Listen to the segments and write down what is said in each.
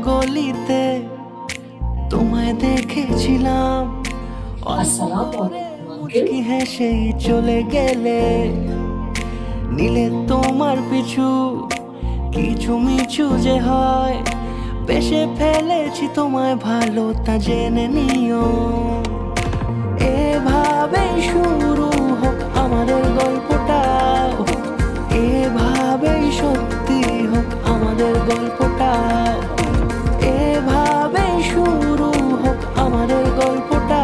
গলিতে তোমায় দেখেছিলাম, কি হেসেই চলে গেলে। নিলে তোমার পিছু কিছু মিছু যে হয়, বেশে ফেলেছি তোমায় ভালো তা জেনে নিও। এভাবেই শুরু হোক আমাদের গল্পটা, এভাবেই সত্যি হোক আমাদের গল্পটা, এভাবেই শুরু হোক আমাদের গল্পটা,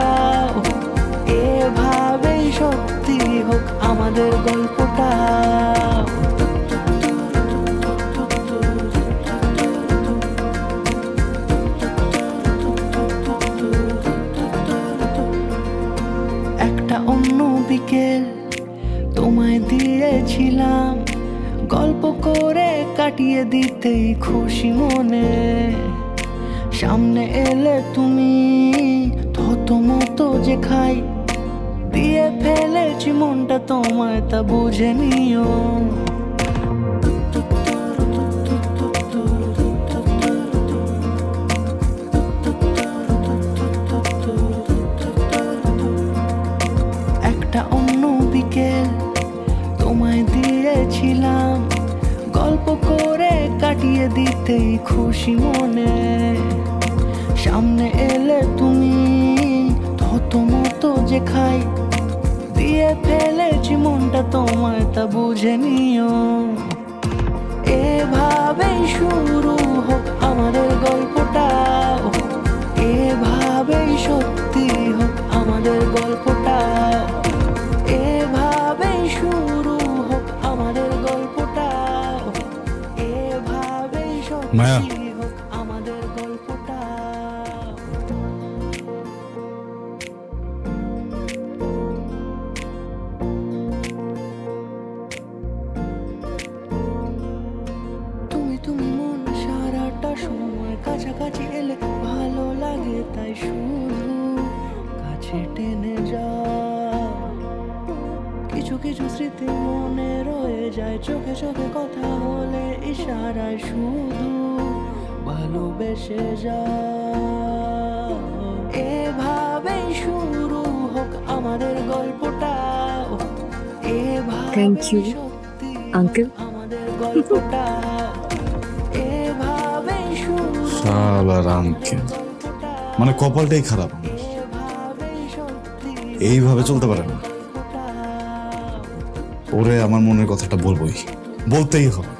এভাবেই সত্যি হোক আমাদের গল্পটা। একটা অন্য বিকেল তোমায় দিয়েছিলাম, গল্প করে কাটিয়ে দিতেই খুশি মনে। সামনে এলে তুমি থতমতো যে খাই, দিয়ে ফেলেছি মনটা তোমায় তা বুঝে নিও। একটা অন্য বিকেল তোমায় দিয়েছিলাম, গল্প করে কাটিয়ে দিতেই খুশি মনে। সামনে এলে তুমি থতমতো যে খাই, দিয়ে ফেলেছি মনটা তোমায় তা বুঝে নিও। এভাবেই শুরু হোক আমাদের গল্পটা, এভাবেই সত্যি হোক আমাদের গল্পটা, এভাবেই শুরু হোক আমাদের গল্পটা, এভাবেই সত্যি হোক আমাদের গল্পটা। তুমি মন সারাটা সময় কাছাকাছি এলে ভালো লাগে, তাই শুধু কাছে টেনে যাও। কিছু কিছু স্মৃতি মনে রয়ে যায়, চোখে চোখে কথা হলে ইশারায় শুধু ভালোবেসে যাও। এভাবেই শুরু হোক আমাদের গল্পটা, Thank you, uncle. আমাদের গল্পটা, এভাবেই শুরু শালার আঙ্কেল, মানে কপালটাই খারাপ। এইভাবে চলতে পারে না। ওরে আমার মনের কথাটা বলবোই, বলতেই হবে।